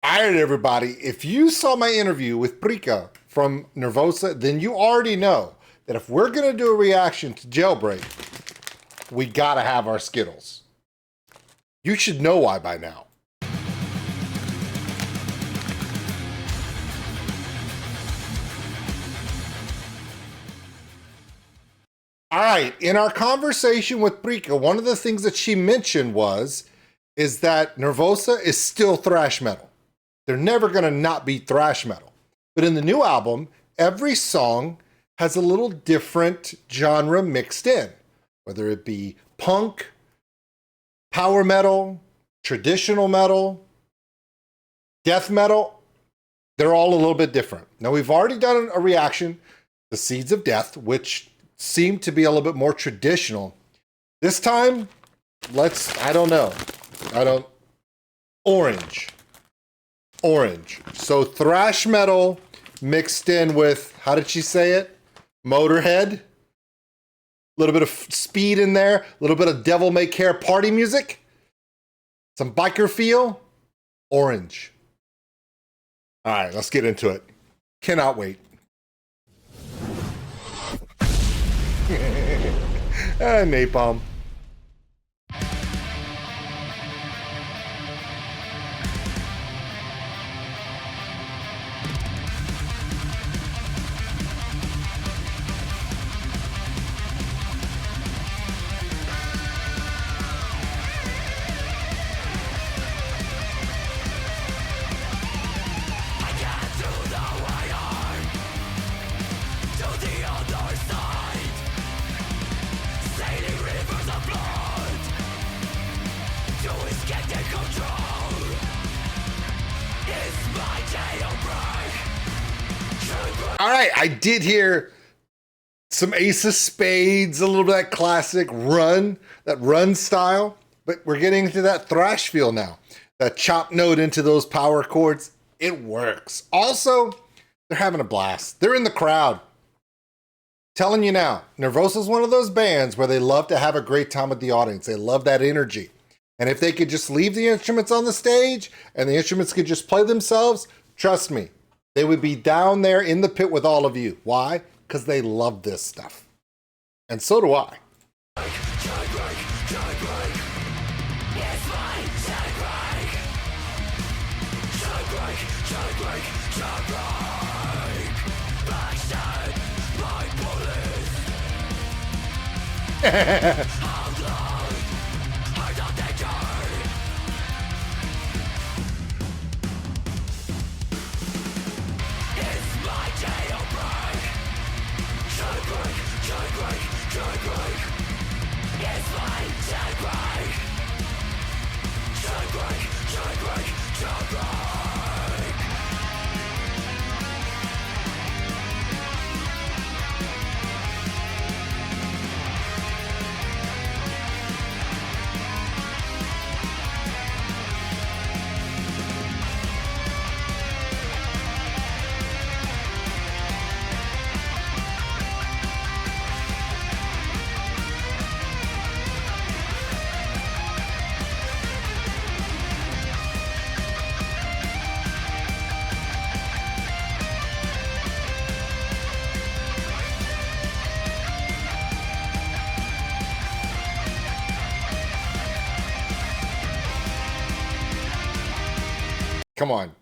All right, everybody. If you saw my interview with Prika from Nervosa, then you already know that if we're going to do a reaction to Jailbreak, we got to have our Skittles. You should know why by now. All right, in our conversation with Prika, one of the things that she mentioned is that Nervosa is still thrash metal. They're never gonna not be thrash metal. But in the new album, every song has a little different genre mixed in, whether it be punk, power metal, traditional metal, death metal, they're all a little bit different. Now, we've already done a reaction, The Seeds of Death, which seemed to be a little bit more traditional. This time, Orange. So thrash metal mixed in with, how did she say it? Motorhead. A little bit of speed in there. A little bit of Devil May Care party music. Some biker feel. Orange. All right, let's get into it. Cannot wait. Napalm. All right, I did hear some Ace of Spades, a little bit of that classic run, that run style, but we're getting into that thrash feel now. That chop note into those power chords, it works. Also, they're having a blast. They're in the crowd. Telling you now, Nervosa is one of those bands where they love to have a great time with the audience. They love that energy. And if they could just leave the instruments on the stage and the instruments could just play themselves, trust me, they would be down there in the pit with all of you. Why? Because they love this stuff. And so do I. Come on.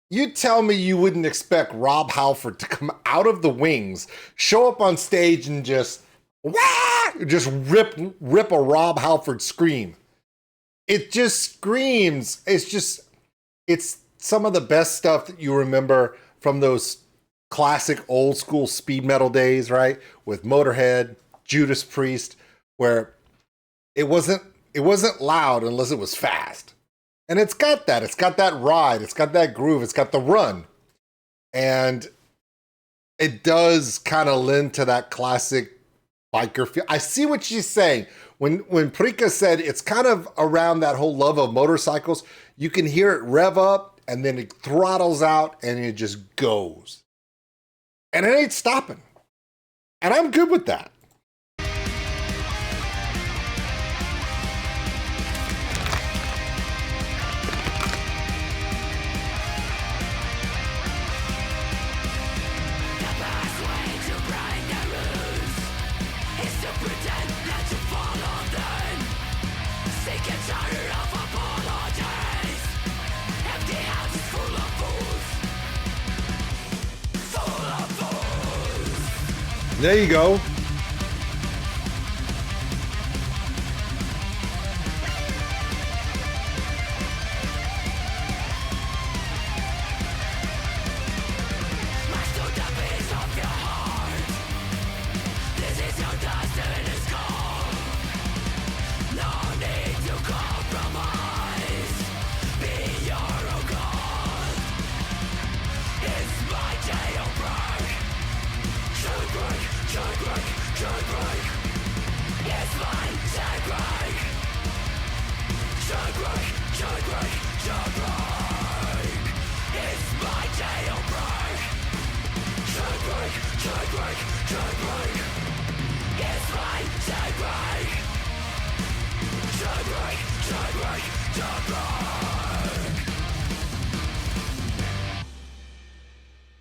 You tell me you wouldn't expect Rob Halford to come out of the wings, show up on stage and just rip a Rob Halford scream. It just screams. It's some of the best stuff that you remember from those classic old school speed metal days, right? With Motorhead, Judas Priest, where it wasn't loud unless it was fast. And it's got that ride, it's got that groove, it's got the run. And it does kind of lend to that classic biker feel. I see what she's saying. When Prika said it's kind of around that whole love of motorcycles, you can hear it rev up and then it throttles out and it just goes. And it ain't stopping. And I'm good with that. There you go.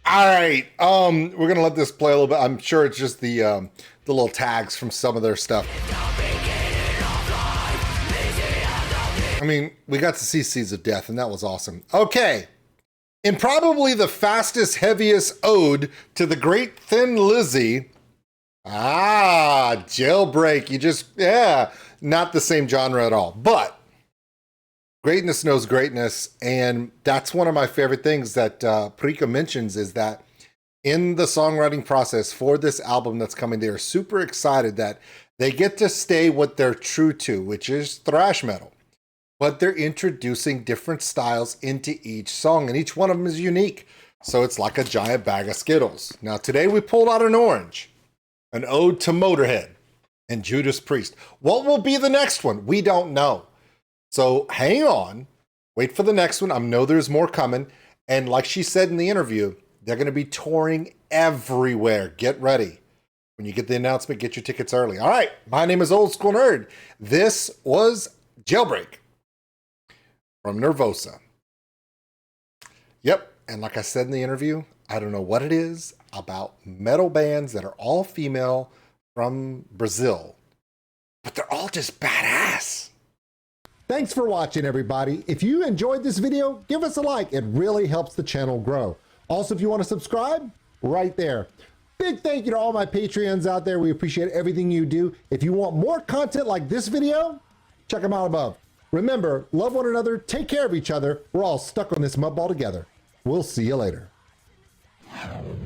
All right, we're gonna let this play a little bit. I'm sure it's just the little tags from some of their stuff. I mean, we got to see Seeds of Death, and that was awesome. Okay, in probably the fastest, heaviest ode to the great Thin Lizzy. Jailbreak. You just, yeah, not the same genre at all, but greatness knows greatness, and that's one of my favorite things that Prika mentions is that in the songwriting process for this album that's coming, they're super excited that they get to stay what they're true to, which is thrash metal, but they're introducing different styles into each song, and each one of them is unique. So it's like a giant bag of Skittles. Now today we pulled out an orange, an ode to Motorhead and Judas Priest. What will be the next one? We don't know. So hang on, wait for the next one. I know there's more coming. And like she said in the interview, they're going to be touring everywhere. Get ready. When you get the announcement, get your tickets early. All right, my name is Old School Nerd. This was Jailbreak from Nervosa. Yep, and like I said in the interview, I don't know what it is about metal bands that are all female from Brazil, but they're all just badass. Thanks for watching, everybody. If you enjoyed this video, give us a like. It really helps the channel grow. Also, if you want to subscribe, right there. Big thank you to all my Patreons out there. We appreciate everything you do. If you want more content like this video, check them out above. Remember, love one another, take care of each other. We're all stuck on this mud ball together. We'll see you later.